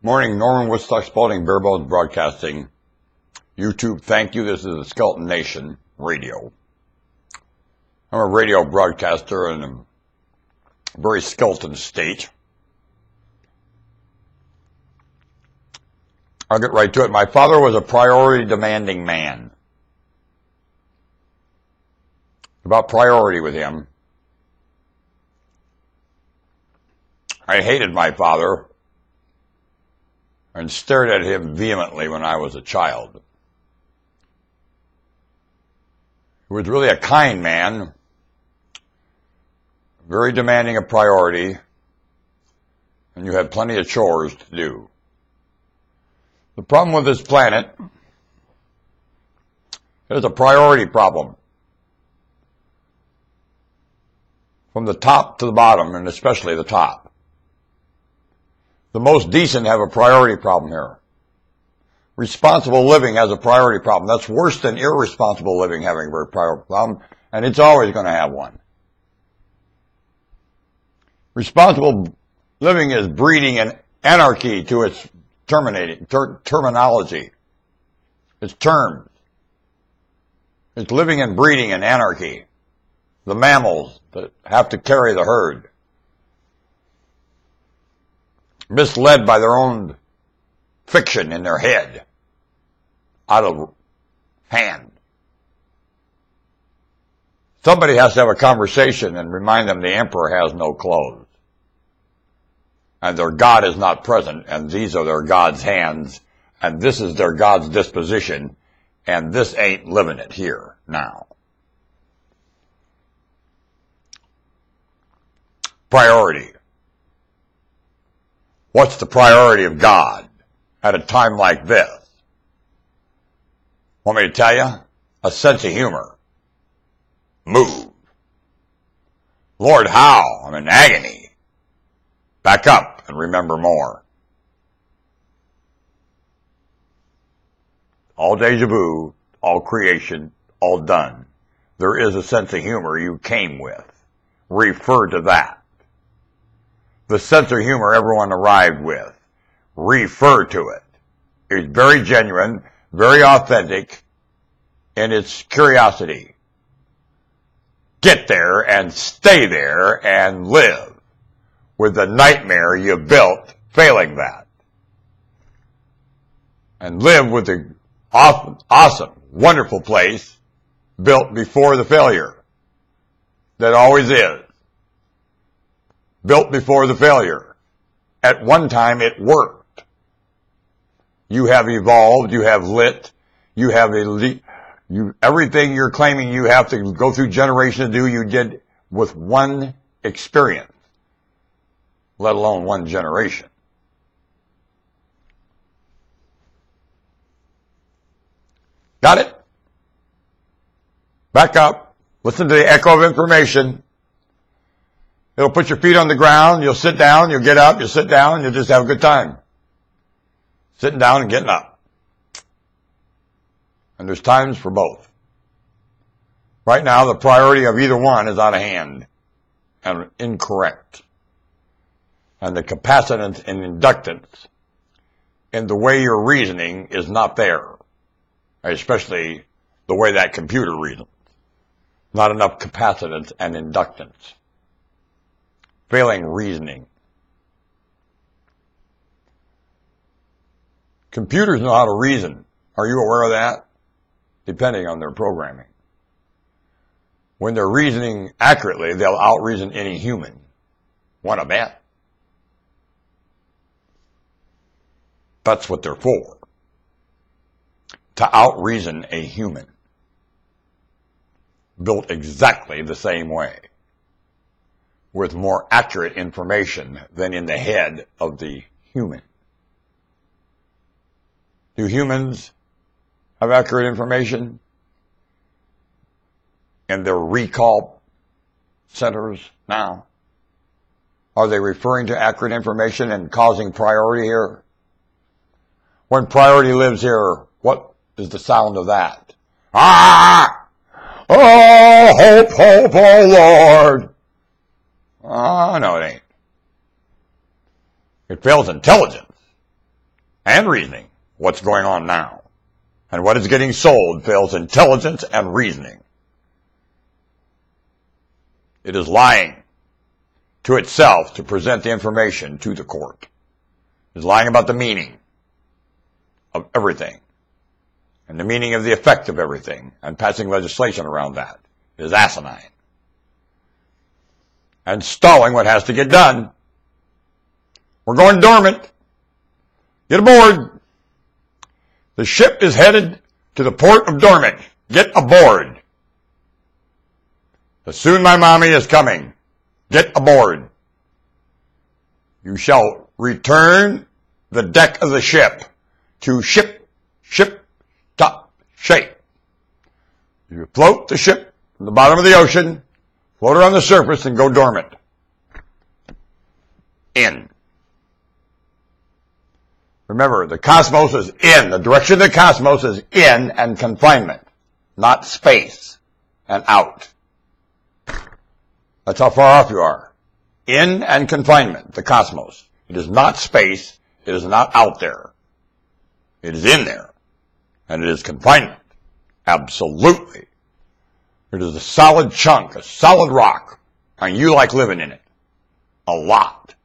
Morning, Norman Woodstock Spalding, Barebones Broadcasting. YouTube, thank you. This is the Skeleton Nation Radio. I'm a radio broadcaster in a very skeleton state. I'll get right to it. My father was a priority-demanding man. About priority with him. I hated my father and stared at him vehemently when I was a child. He was really a kind man, very demanding of priority, and you had plenty of chores to do. The problem with this planet is a priority problem. From the top to the bottom, and especially the top. The most decent have a priority problem here. Responsible living has a priority problem. That's worse than irresponsible living having a priority problem, and it's always going to have one. Responsible living is breeding an anarchy to its terminology. Its terms. It's living and breeding in anarchy. The mammals that have to carry the herd. Misled by their own fiction in their head. Out of hand. Somebody has to have a conversation and remind them the emperor has no clothes. And their God is not present, and these are their God's hands, and this is their God's disposition, and this ain't living it here now. Priority. What's the priority of God at a time like this? Want me to tell you? A sense of humor. Move. Lord, how? I'm in agony. Back up and remember more. All deja vu, all creation, all done. There is a sense of humor you came with. Refer to that. The sense of humor everyone arrived with. Refer to it. It's very genuine, very authentic in its curiosity. Get there and stay there and live with the nightmare you built failing that. And live with the awesome, wonderful place built before the failure that always is. Built before the failure. At one time it worked. You have evolved, you have lit, you have everything you're claiming you have to go through generations to do, you did with one experience, let alone one generation. Got it? Back up. Listen to the echo of information. It'll put your feet on the ground, you'll sit down, you'll get up, you'll sit down, you'll just have a good time. Sitting down and getting up. And there's times for both. Right now, the priority of either one is out of hand and incorrect. And the capacitance and inductance in the way you're reasoning is not there. Especially the way that computer reasons. Not enough capacitance and inductance. Failing reasoning. Computers know how to reason. Are you aware of that? Depending on their programming. When they're reasoning accurately, they'll out-reason any human. Wanna bet? That's what they're for. To out-reason a human. Built exactly the same way. With more accurate information than in the head of the human. Do humans have accurate information in their recall centers now? Are they referring to accurate information and causing priority here? When priority lives here, what is the sound of that? Ah! Oh, hope, hope, oh Lord! Oh, no, it ain't. It fails intelligence. and reasoning what's going on now. And what is getting sold fails intelligence and reasoning. It is lying to itself to present the information to the court. It is lying about the meaning of everything and the meaning of the effect of everything and passing legislation around that. It is asinine. And stalling what has to get done. We're going dormant. Get aboard. The ship is headed to the port of dormant. Get aboard. Soon my mommy is coming. Get aboard. You shall return the deck of the ship to ship, top shape. You float the ship from the bottom of the ocean, float her on the surface, and go dormant. In. Remember, the cosmos is in. The direction of the cosmos is in and confinement, not space and out. That's how far off you are. In and confinement, the cosmos. It is not space. It is not out there. It is in there. And it is confinement. Absolutely. It is a solid chunk, a solid rock. And you like living in it. A lot.